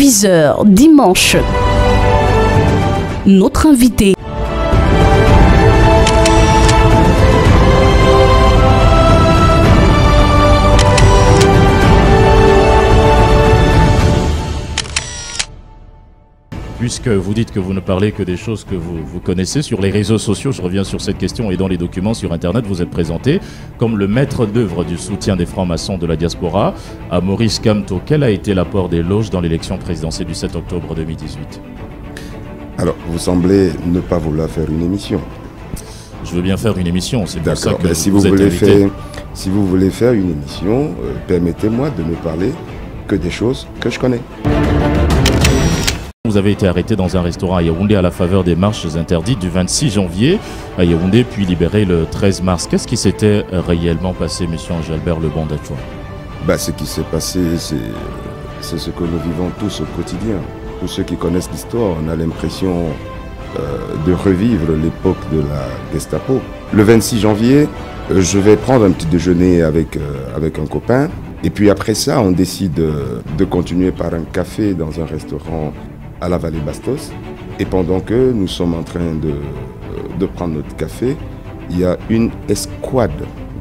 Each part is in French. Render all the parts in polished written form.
10h dimanche. Notre invité. Puisque vous dites que vous ne parlez que des choses que vous connaissez sur les réseaux sociaux, je reviens sur cette question, et dans les documents sur Internet, vous êtes présenté comme le maître d'œuvre du soutien des francs-maçons de la diaspora à Maurice Kamto. Quel a été l'apport des loges dans l'élection présidentielle du 7 octobre 2018? Alors, vous semblez ne pas vouloir faire une émission. Je veux bien faire une émission, c'est pour ça que si vous êtes invité. Si vous voulez faire une émission, permettez-moi de ne parler que des choses que je connais. Vous avez été arrêté dans un restaurant à Yaoundé à la faveur des marches interdites du 26 janvier à Yaoundé, puis libéré le 13 mars. Qu'est-ce qui s'était réellement passé, M. Ange-Albert Lebon-Dachoua? Ce qui s'est passé, c'est ce que nous vivons tous au quotidien. Tous ceux qui connaissent l'histoire, on a l'impression de revivre l'époque de la Gestapo. Le 26 janvier, je vais prendre un petit déjeuner avec un copain. Et puis après ça, on décide de continuer par un café dans un restaurant à la Vallée Bastos. Et pendant que nous sommes en train de prendre notre café, il y a une escouade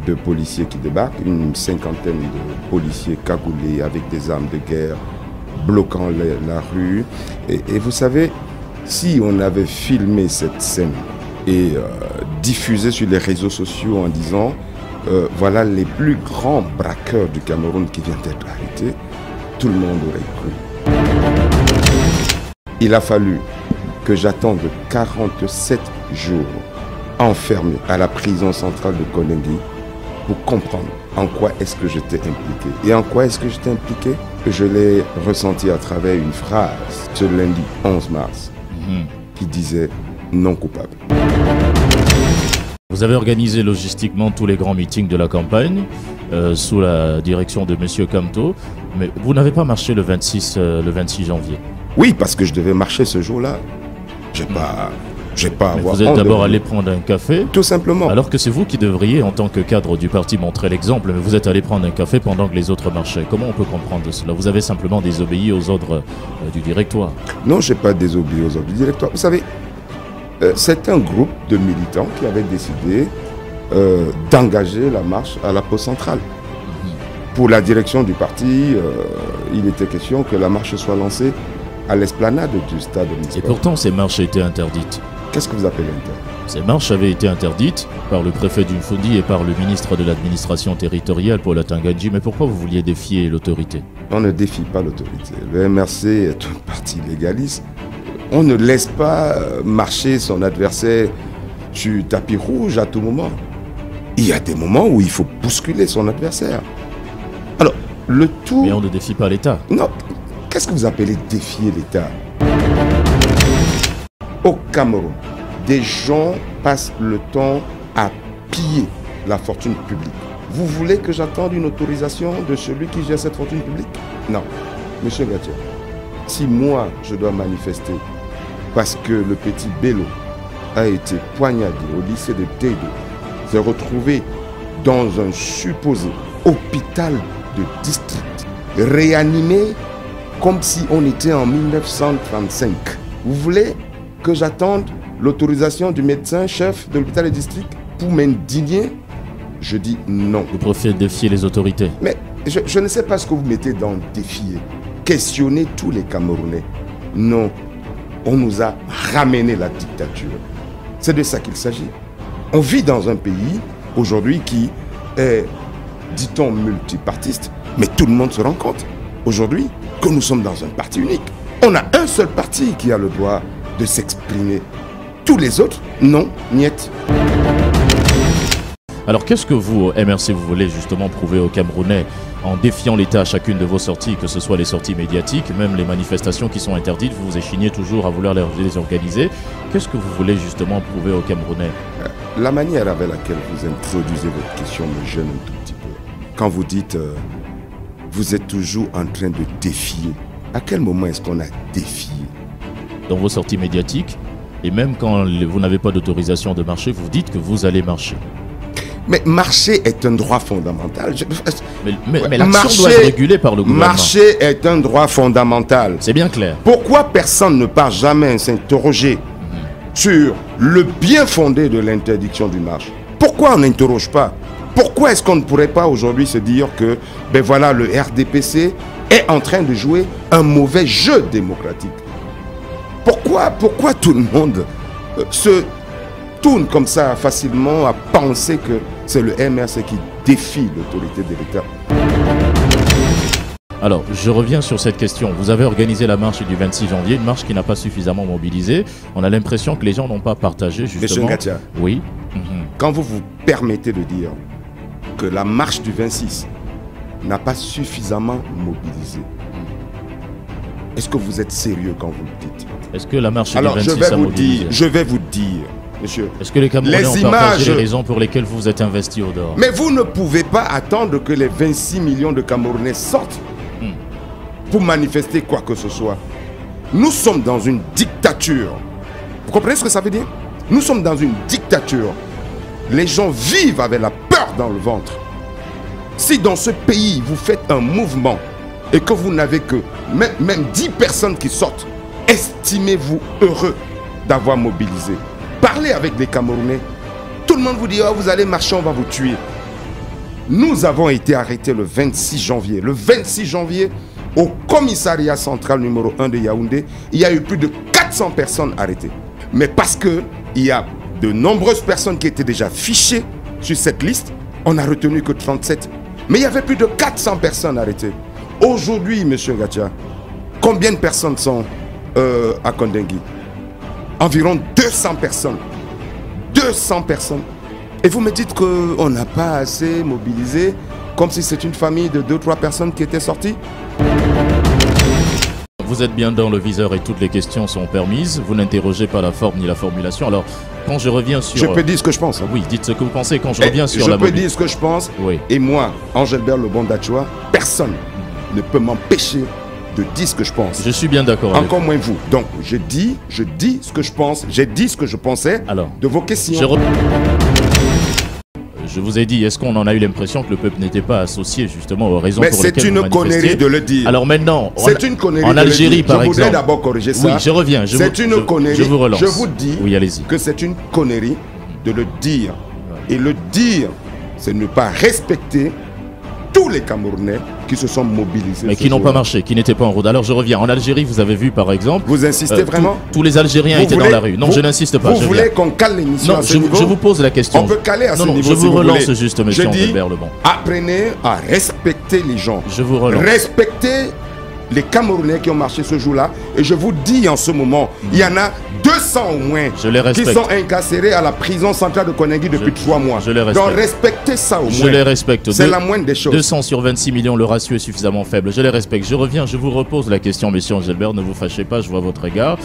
de policiers qui débarquent, une cinquantaine de policiers cagoulés avec des armes de guerre, bloquant la rue. Et vous savez, si on avait filmé cette scène et diffusé sur les réseaux sociaux en disant voilà les plus grands braqueurs du Cameroun qui viennent d'être arrêtés, tout le monde aurait cru. Il a fallu que j'attende 47 jours enfermé à la prison centrale de Konengi pour comprendre en quoi est-ce que j'étais impliqué. Et en quoi est-ce que j'étais impliqué? Je l'ai ressenti à travers une phrase ce lundi 11 mars qui disait non coupable. Vous avez organisé logistiquement tous les grands meetings de la campagne sous la direction de M. Kamto, mais vous n'avez pas marché le 26 janvier. Oui, parce que je devais marcher ce jour-là. J'ai pas avoir vous êtes d'abord allé prendre un café. Tout simplement. Alors que c'est vous qui devriez, en tant que cadre du parti, montrer l'exemple, mais vous êtes allé prendre un café pendant que les autres marchaient. Comment on peut comprendre cela? Vous avez simplement désobéi aux ordres du directoire. Non, je n'ai pas désobéi aux ordres du directoire. Vous savez, c'est un groupe de militants qui avait décidé d'engager la marche à la poste centrale. Pour la direction du parti, il était question que la marche soit lancée à l'esplanade du stade municipal. Et pourtant, ces marches étaient interdites. Qu'est-ce que vous appelez interdit? Ces marches avaient été interdites par le préfet d'Unfondi et par le ministre de l'administration territoriale, Paul Atangadji. Mais pourquoi vous vouliez défier l'autorité? On ne défie pas l'autorité. Le MRC est un parti légaliste. On ne laisse pas marcher son adversaire sur tapis rouge à tout moment. Il y a des moments où il faut bousculer son adversaire. Alors, le tout... Mais on ne défie pas l'État. Non. Qu'est-ce que vous appelez défier l'État? Au Cameroun, des gens passent le temps à piller la fortune publique. Vous voulez que j'attende une autorisation de celui qui gère cette fortune publique? Non. Monsieur Gatier, si moi je dois manifester parce que le petit Bello a été poignardé au lycée de Tédou, s'est retrouvé dans un supposé hôpital de district, réanimé comme si on était en 1935. Vous voulez que j'attende l'autorisation du médecin-chef de l'hôpital de district pour m'indigner? Je dis non. Vous préférez défier les autorités? Mais je ne sais pas ce que vous mettez dans défier. Questionner tous les Camerounais. Non. On nous a ramené la dictature. C'est de ça qu'il s'agit. On vit dans un pays aujourd'hui qui est, dit-on, multipartiste, mais tout le monde se rend compte aujourd'hui que nous sommes dans un parti unique. On a un seul parti qui a le droit de s'exprimer. Tous les autres, non, niet. Alors qu'est-ce que vous, MRC, vous voulez justement prouver aux Camerounais en défiant l'État à chacune de vos sorties, que ce soit les sorties médiatiques, même les manifestations qui sont interdites, vous vous échignez toujours à vouloir les organiser. Qu'est-ce que vous voulez justement prouver aux Camerounais? La manière avec laquelle vous introduisez votre question me gêne un tout petit peu. Quand vous dites vous êtes toujours en train de défier, à quel moment est-ce qu'on a défié? Dans vos sorties médiatiques, et même quand vous n'avez pas d'autorisation de marcher, vous dites que vous allez marcher. Mais marcher est un droit fondamental. Mais l'action doit être régulée par le gouvernement. Marcher est un droit fondamental. C'est bien clair. Pourquoi personne ne part jamais s'interroger sur le bien fondé de l'interdiction du marche? Pourquoi on n'interroge pas? Pourquoi est-ce qu'on ne pourrait pas aujourd'hui se dire que ben voilà, le RDPC est en train de jouer un mauvais jeu démocratique? Pourquoi tout le monde se tourne comme ça facilement à penser que c'est le MRC qui défie l'autorité de l'État? Alors, je reviens sur cette question. Vous avez organisé la marche du 26 janvier, une marche qui n'a pas suffisamment mobilisé. On a l'impression que les gens n'ont pas partagé justement... Monsieur Ngatia, oui. Quand vous vous permettez de dire que la marche du 26 n'a pas suffisamment mobilisé, est-ce que vous êtes sérieux quand vous le dites? Est-ce que la marche du 26 a mobilisé? Je vais vous dire, monsieur. Est-ce que les Camerounais ont partagé les raisons pour lesquelles vous êtes investi au dehors? Mais vous ne pouvez pas attendre que les 26 millions de Camerounais sortent pour manifester quoi que ce soit. Nous sommes dans une dictature. Vous comprenez ce que ça veut dire? Nous sommes dans une dictature. Les gens vivent avec la peur dans le ventre. Si dans ce pays, vous faites un mouvement et que vous n'avez que même 10 personnes qui sortent, estimez-vous heureux d'avoir mobilisé. Parlez avec les Camerounais. Tout le monde vous dit, oh, vous allez marcher, on va vous tuer. Nous avons été arrêtés le 26 janvier. Le 26 janvier, au commissariat central numéro 1 de Yaoundé, il y a eu plus de 400 personnes arrêtées. Mais parce qu'il y a de nombreuses personnes qui étaient déjà fichées sur cette liste, on n'a retenu que 37. Mais il y avait plus de 400 personnes arrêtées. Aujourd'hui, M. Ngatia, combien de personnes sont à Kondengui? Environ 200 personnes. 200 personnes. Et vous me dites qu'on n'a pas assez mobilisé, comme si c'est une famille de 2-3 personnes qui étaient sorties? Vous êtes bien dans le viseur et toutes les questions sont permises. Vous n'interrogez pas la forme ni la formulation. Alors, quand je reviens sur... Je peux dire ce que je pense. Oui, dites ce que vous pensez. Quand je reviens sur la... Je peux dire ce que je pense. Oui. Et moi, Angelbert Lebon-Dachua, personne ne peut m'empêcher de dire ce que je pense. Je suis bien d'accord. Encore moins vous. Donc, je dis ce que je pense. J'ai dit ce que je pensais. Alors, de vos questions. Je vous ai dit, est-ce qu'on en a eu l'impression que le peuple n'était pas associé justement aux raisons pour lesquelles vous manifestez? C'est une connerie de le dire. Alors maintenant, c'est une connerie en Algérie par exemple. Je voudrais d'abord corriger ça. Oui, je reviens. C'est une connerie. Je vous relance. Je vous dis que c'est une connerie de le dire. Et le dire, c'est ne pas respecter tous les Camerounais qui se sont mobilisés. Mais qui n'ont pas marché, qui n'étaient pas en route. Alors je reviens. En Algérie, vous avez vu par exemple... Vous insistez vraiment? Tous les Algériens étaient dans la rue. Non, je n'insiste pas. Vous voulez qu'on cale l'émission à ce niveau? Je vous pose la question. On peut caler à ce niveau. Je vous relance juste, monsieur Angelbert Lebon. Apprenez à respecter les gens. Je vous relance. Respectez les Camerounais qui ont marché ce jour-là. Et je vous dis en ce moment, il y en a 200 au moins qui sont incarcérés à la prison centrale de Kondengui depuis 3 mois. Je les respecte. Donc respectez ça au moins. Je les respecte. C'est la moindre des choses. 200 sur 26 millions, le ratio est suffisamment faible. Je les respecte. Je reviens, je vous repose la question, monsieur Angelbert. Ne vous fâchez pas, je vois votre regard.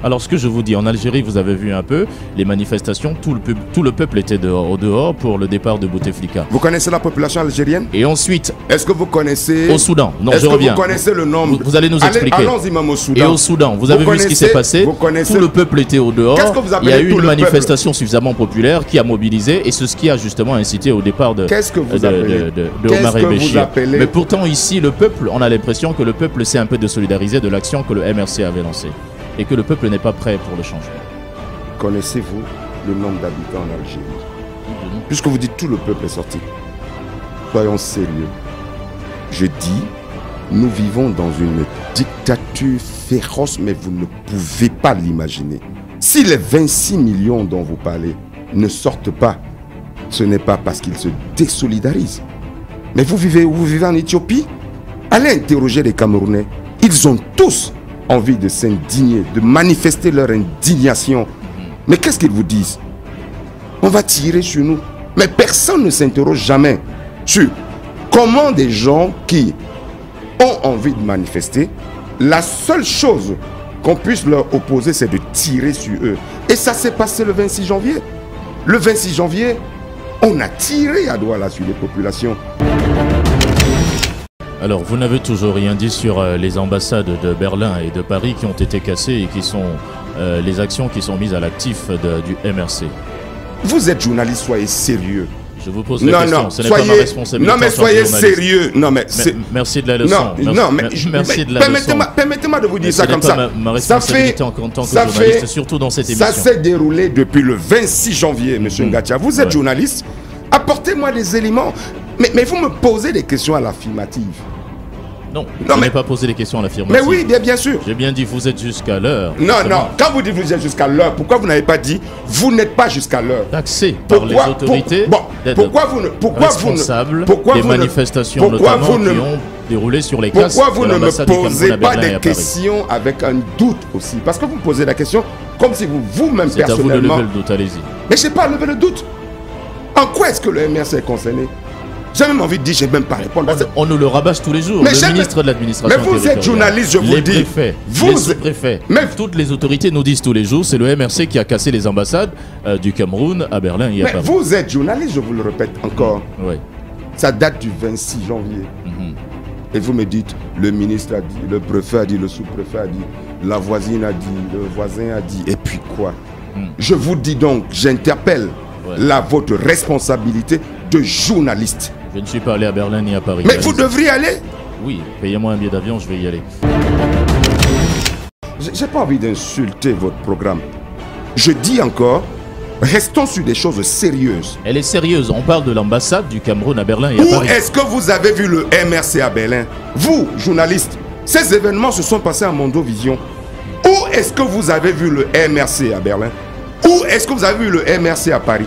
Alors ce que je vous dis, en Algérie, vous avez vu un peu les manifestations, tout le peuple était au dehors pour le départ de Bouteflika. Vous connaissez la population algérienne? Et ensuite... Est-ce que vous connaissez... Au Soudan, non, je reviens. Est-ce que vous connaissez le nombre... Vous allez nous expliquer. Allons-y même au Soudan. Et au Soudan, vous avez vu ce qui s'est passé? Tout le peuple était au dehors. Qu'est-ce que vous appelez? Il y a eu une manifestation suffisamment populaire qui a mobilisé et c'est ce qui a justement incité au départ de Omar El-Béchir. Mais pourtant ici, le peuple, on a l'impression que le peuple s'est un peu désolidariser de l'action que le MRC avait lancée. Et que le peuple n'est pas prêt pour le changement. Connaissez-vous le nombre d'habitants en Algérie? Puisque vous dites tout le peuple est sorti. Soyons sérieux. Je dis, nous vivons dans une dictature féroce, mais vous ne pouvez pas l'imaginer. Si les 26 millions dont vous parlez ne sortent pas, ce n'est pas parce qu'ils se désolidarisent. Mais vous vivez en Éthiopie? Allez interroger les Camerounais. Ils ont tous envie de s'indigner, de manifester leur indignation. Mais qu'est-ce qu'ils vous disent? On va tirer sur nous. Mais personne ne s'interroge jamais sur comment des gens qui ont envie de manifester, la seule chose qu'on puisse leur opposer, c'est de tirer sur eux. Et ça s'est passé le 26 janvier. Le 26 janvier, on a tiré à Douala sur les populations. Alors, vous n'avez toujours rien dit sur les ambassades de Berlin et de Paris qui ont été cassées et qui sont les actions qui sont mises à l'actif du MRC. vous êtes journaliste, soyez sérieux. Je vous pose la question, ce n'est pas ma responsabilité. Non, mais soyez sérieux. Non, mais merci de la leçon. Merci de la leçon. Permettez-moi de vous dire ça comme ça. Ma responsabilité en tant que journaliste, surtout dans cette émission. Ça s'est déroulé depuis le 26 janvier, M. Ngatia. Vous êtes journaliste. Apportez-moi des éléments. Mais vous me posez des questions à l'affirmative. Non, je n'ai pas posé des questions à l'affirmative. Mais oui, bien sûr. J'ai bien dit vous êtes jusqu'à l'heure. Non, quand vous dites vous êtes jusqu'à l'heure, pourquoi vous n'avez pas dit vous n'êtes pas jusqu'à l'heure? Taxé par les autorités responsables des manifestations notamment qui ont déroulé sur les casques. Pourquoi vous ne me posez pas des questions avec un doute aussi? Parce que vous me posez la question comme si vous-même personnellement... C'est à vous de lever le doute, allez-y. Mais je n'ai pas levé le doute. En quoi est-ce que le MRC est concerné? J'ai même envie de dire, je n'ai même pas répondre. On nous le rabâche tous les jours. Le ministre de l'administration. Mais vous êtes journaliste, je vous le dis. Les préfets, les sous-préfets, toutes les autorités nous disent tous les jours, c'est le MRC qui a cassé les ambassades du Cameroun à Berlin et à Paris. Mais vous êtes journaliste, je vous le répète encore. Oui. Ça date du 26 janvier. Et vous me dites, le ministre a dit, le préfet a dit, le sous-préfet a dit, la voisine a dit, le voisin a dit. Et puis quoi? Je vous dis donc, j'interpelle votre responsabilité de journaliste. Je ne suis pas allé à Berlin ni à Paris. Mais vous devriez aller? Oui, payez-moi un billet d'avion, je vais y aller. J'ai pas envie d'insulter votre programme. Je dis encore, restons sur des choses sérieuses. Elle est sérieuse, on parle de l'ambassade du Cameroun à Berlin et à Paris. Où est-ce que vous avez vu le MRC à Berlin? Vous, journaliste, ces événements se sont passés à Mondovision. Où est-ce que vous avez vu le MRC à Berlin? Où est-ce que vous avez vu le MRC à Paris?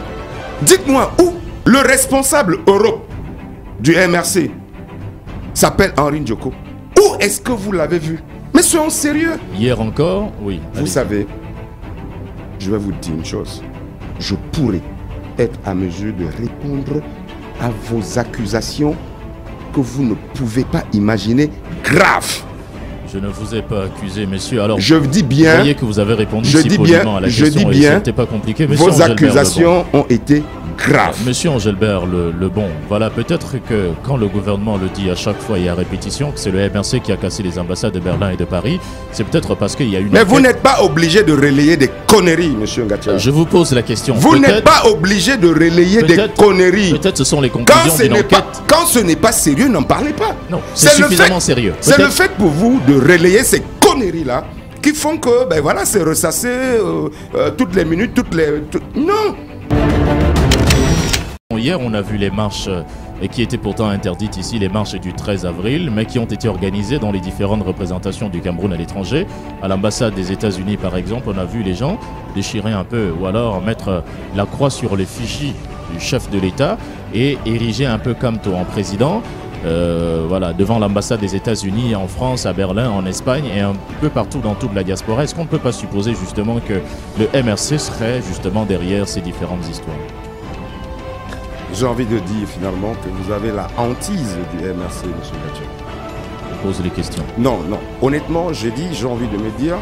Dites-moi où. Le responsable Europe du MRC s'appelle Henri Ndjoko. Où est-ce que vous l'avez vu? Mais soyons sérieux. Hier encore, oui. Vous savez, je vais vous dire une chose. Je pourrais être à mesure de répondre à vos accusations que vous ne pouvez pas imaginer graves. Je ne vous ai pas accusé, monsieur. Alors, je dis bien. Vous voyez que vous avez répondu si poliment à la question. Je dis bien. C'était pas compliqué. Monsieur vos accusations ont été graves. Monsieur Angelbert le bon, voilà, peut-être que quand le gouvernement le dit à chaque fois et à répétition que c'est le MRC qui a cassé les ambassades de Berlin et de Paris, c'est peut-être parce qu'il y a une... Mais enquête. Vous n'êtes pas obligé de relayer des conneries, monsieur Ngatia. Je vous pose la question. Vous n'êtes pas obligé de relayer des conneries. Peut-être ce sont les conclusions d'une enquête. Quand ce n'est pas sérieux, n'en parlez pas. Non, c'est suffisamment sérieux. C'est le fait pour vous de relayer ces conneries-là qui font que, ben voilà, c'est ressassé toutes les minutes, Non. Hier, on a vu les marches qui étaient pourtant interdites ici, les marches du 13 avril, mais qui ont été organisées dans les différentes représentations du Cameroun à l'étranger. À l'ambassade des États-Unis, par exemple, on a vu les gens déchirer un peu ou alors mettre la croix sur l'effigie du chef de l'État et ériger un peu Camto en président. Voilà, devant l'ambassade des États-Unis en France, à Berlin, en Espagne et un peu partout dans toute la diaspora. Est-ce qu'on ne peut pas supposer justement que le MRC serait justement derrière ces différentes histoires? J'ai envie de dire finalement que vous avez la hantise du MRC, M. Ngatia. Je pose les questions. Non. Honnêtement, j'ai envie de me dire...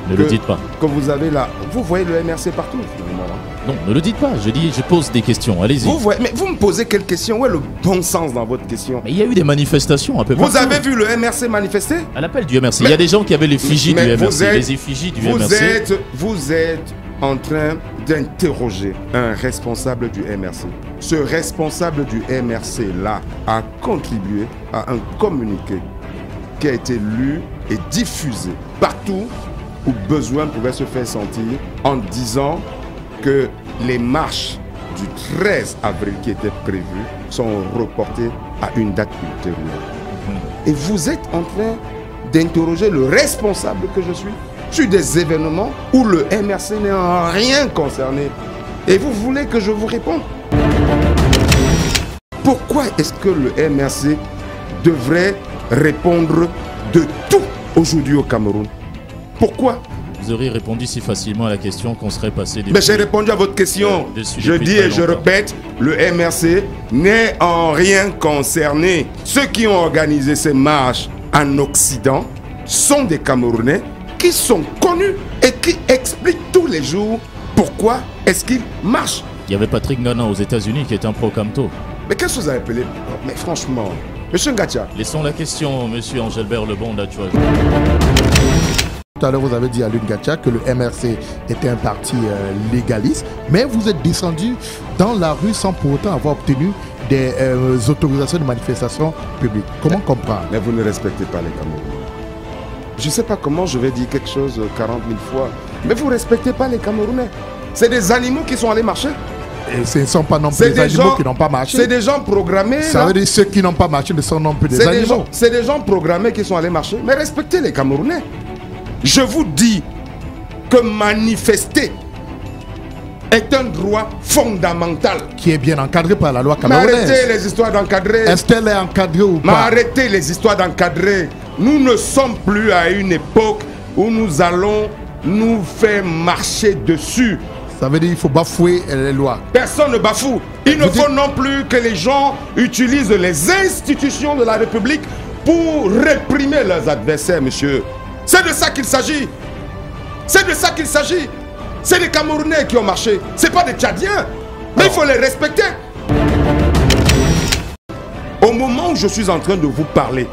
Ne le dites pas. Que vous avez la... Vous voyez le MRC partout finalement. Non, ne le dites pas. Je pose des questions. Allez-y. Mais vous me posez quelle question? Où est le bon sens dans votre question? Mais il y a eu des manifestations un peu partout. Vous avez vu le MRC manifester? À l'appel du MRC. Il y a des gens qui avaient l'effigie du MRC. Les effigies du MRC. Vous êtes en train d'interroger un responsable du MRC. Ce responsable du MRC-là a contribué à un communiqué qui a été lu et diffusé partout où besoin pouvait se faire sentir en disant que les marches du 13 avril qui étaient prévues sont reportées à une date ultérieure. Et vous êtes en train d'interroger le responsable que je suis sur des événements où le MRC n'est en rien concerné. Et vous voulez que je vous réponde? Pourquoi est-ce que le MRC devrait répondre de tout aujourd'hui au Cameroun? Pourquoi? Vous auriez répondu si facilement à la question qu'on serait passé des... Mais j'ai répondu à votre question. Je dis et je répète, le MRC n'est en rien concerné. Ceux qui ont organisé ces marches en Occident sont des Camerounais qui sont connus et qui expliquent tous les jours pourquoi est-ce qu'ils marchent. Il y avait Patrick Ngana aux États-Unis qui est un pro-Camto. Mais qu'est-ce que vous avez appelé? Mais franchement, monsieur Ngatia. Laissons la question, monsieur Angelbert Lebon, là, tu vois. Tout à l'heure, vous avez dit à Lungacha que le MRC était un parti légaliste, mais vous êtes descendu dans la rue sans pour autant avoir obtenu des autorisations de manifestation publique. Comment comprendre? Mais vous ne respectez pas les Camerounais. Je ne sais pas comment je vais dire quelque chose 40 000 fois, mais vous ne respectez pas les Camerounais. C'est des animaux qui sont allés marcher. Et ce ne sont pas non plus des animaux qui n'ont pas marché. C'est des gens programmés. Ça veut dire ceux qui n'ont pas marché ne sont non plus des animaux. C'est des gens programmés qui sont allés marcher. Mais respectez les Camerounais. Je vous dis que manifester est un droit fondamental. Qui est bien encadré par la loi camerounaise. Mais arrêtez les histoires d'encadrer. Est-ce qu'elle est encadrée ou pas? Mais arrêtez les histoires d'encadrer. Nous ne sommes plus à une époque où nous allons nous faire marcher dessus. Ça veut dire qu'il faut bafouer les lois. Personne ne bafoue. Il ne faut non plus que les gens utilisent les institutions de la République pour réprimer leurs adversaires, monsieur. C'est de ça qu'il s'agit. C'est de ça qu'il s'agit. C'est les Camerounais qui ont marché. Ce n'est pas des Tchadiens. Mais il faut les respecter. Au moment où je suis en train de vous parler,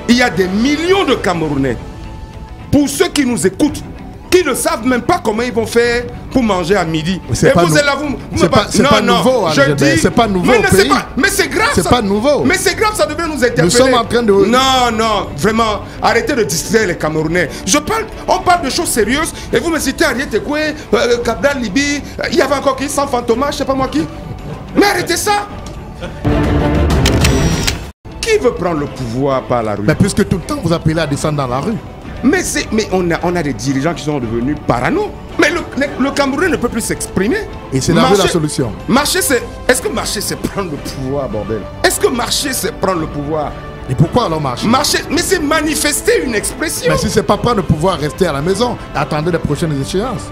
il y a des millions de Camerounais. Pour ceux qui nous écoutent, qui ne savent même pas comment ils vont faire pour manger à midi. C'est pas nouveau. C'est pas nouveau au pays. Mais c'est grave. C'est pas nouveau. Mais c'est grave, ça devrait nous interpeller. Nous sommes en train de... Non, vraiment, arrêtez de distraire les Camerounais. On parle de choses sérieuses et vous me citez Ariete Koué, Kabdal Libi, il y avait encore qui, sans Fantoma, je sais pas moi qui. Mais arrêtez ça. Qui veut prendre le pouvoir par la rue? Mais puisque tout le temps vous appelez à descendre dans la rue. Mais on a des dirigeants qui sont devenus parano. Mais le Camerounais ne peut plus s'exprimer. Et c'est la solution. Marcher, est-ce que marcher, c'est prendre le pouvoir, bordel? Est-ce que marcher, c'est prendre le pouvoir? Et pourquoi alors marcher? Marcher, mais c'est manifester une expression. Mais si c'est pas prendre le pouvoir, rester à la maison, attendez les prochaines échéances.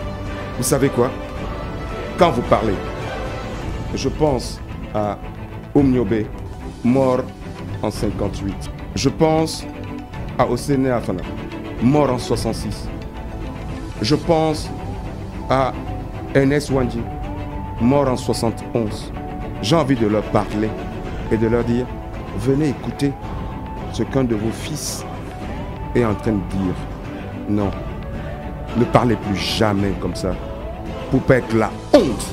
Vous savez quoi? Quand vous parlez, je pense à Omniobe, mort en 58. Je pense à Osene Afana, mort en 66. Je pense à Ernest Wandi, mort en 71. J'ai envie de leur parler et de leur dire, venez écouter ce qu'un de vos fils est en train de dire. Non, ne parlez plus jamais comme ça, pour pas être la honte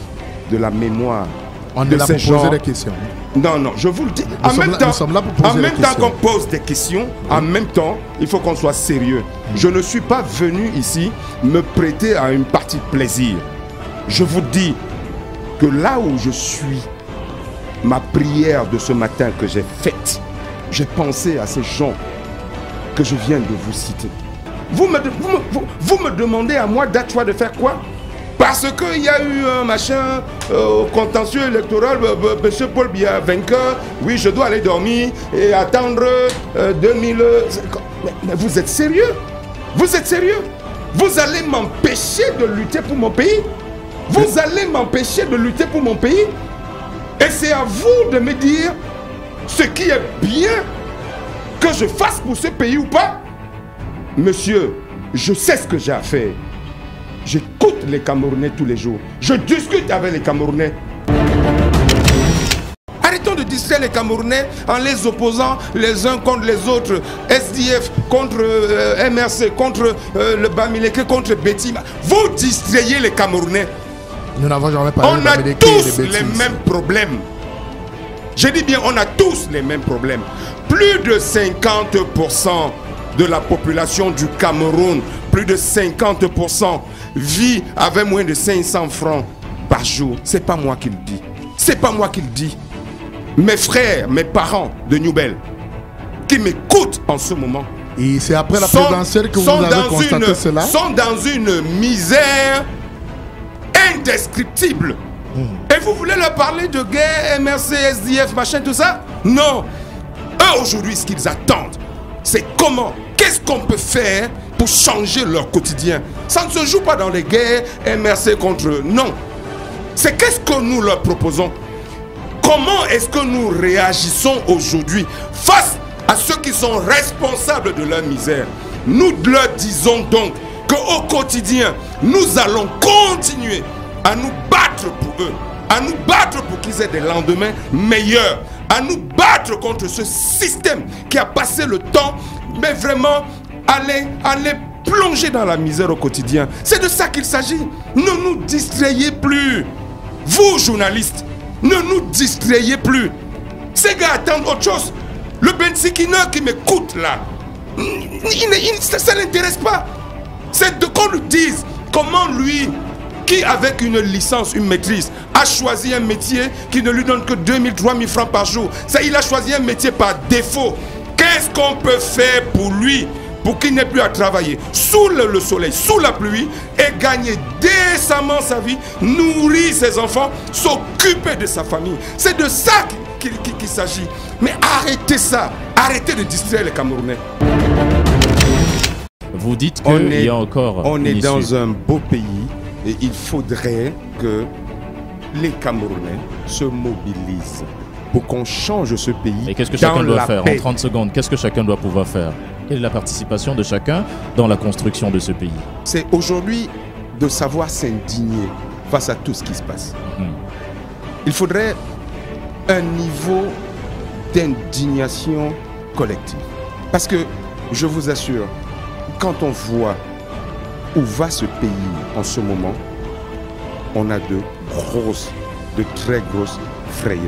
de la mémoire. On est là pour poser des questions. Non, je vous le dis. En même temps qu'on pose des questions, en même temps, il faut qu'on soit sérieux. Je ne suis pas venu ici me prêter à une partie plaisir. Je vous dis que là où je suis, ma prière de ce matin que j'ai faite, j'ai pensé à ces gens que je viens de vous citer. Vous me demandez à moi d'être de faire quoi? Parce qu'il y a eu un machin contentieux électoral, M. Paul Biya vainqueur, oui je dois aller dormir et attendre 2000... Mais vous êtes sérieux? Vous êtes sérieux? Vous allez m'empêcher de lutter pour mon pays? Vous allez m'empêcher de lutter pour mon pays? Et c'est à vous de me dire ce qui est bien que je fasse pour ce pays ou pas? Monsieur, je sais ce que j'ai à faire. J'écoute les Camerounais tous les jours. Je discute avec les Camerounais. Arrêtons de distraire les Camerounais en les opposant les uns contre les autres. SDF contre MRC, contre le Bamileke, contre Betty. Vous distrayez les Camerounais. Nous n'avons jamais parlé de Bamileke. On a tous les mêmes problèmes. Je dis bien, on a tous les mêmes problèmes. Plus de 50% de la population du Cameroun, plus de 50% vit avec moins de 500 francs par jour. C'est pas moi qui le dis. C'est pas moi qui le dis. Mes frères, mes parents de Newbel, qui m'écoutent en ce moment. Et c'est après la présidentielle que vous avez constaté cela? Sont dans une misère indescriptible. Et vous voulez leur parler de guerre, MRC, SDF, machin, tout ça? Non. Eux, aujourd'hui, ce qu'ils attendent, c'est comment, qu'est-ce qu'on peut faire pour changer leur quotidien. Ça ne se joue pas dans les guerres, MRC contre eux. Non. C'est qu'est-ce que nous leur proposons. Comment est-ce que nous réagissons aujourd'hui face à ceux qui sont responsables de leur misère? Nous leur disons donc qu'au quotidien, nous allons continuer à nous battre pour eux, à nous battre pour qu'ils aient des lendemains meilleurs, à nous battre contre ce système qui a passé le temps, mais vraiment à les plongés dans la misère au quotidien. C'est de ça qu'il s'agit. Ne nous distrayez plus. Vous, journalistes, ne nous distrayez plus. Ces gars attendent autre chose. Le Bensikina qui m'écoute là, ça ne l'intéresse pas. C'est de qu'on lui dise comment lui, qui avec une licence, une maîtrise, a choisi un métier qui ne lui donne que 2000, 3000 francs par jour. Ça, il a choisi un métier par défaut. Qu'est-ce qu'on peut faire pour lui, pour qu'il n'ait plus à travailler sous le soleil, sous la pluie, et gagner décemment sa vie, nourrir ses enfants, s'occuper de sa famille? C'est de ça qu'il s'agit. Mais arrêtez ça. Arrêtez de distraire les Camerounais. Vous dites qu'il y a encore... On est dans un beau pays et il faudrait que les Camerounais se mobilisent pour qu'on change ce pays. Et qu'est-ce que chacun doit faire en 30 secondes? Qu'est-ce que chacun doit pouvoir faire? Quelle est la participation de chacun dans la construction de ce pays? C'est aujourd'hui de savoir s'indigner face à tout ce qui se passe. Il faudrait un niveau d'indignation collective. Parce que, je vous assure, quand on voit où va ce pays en ce moment, on a de très grosses frayeurs.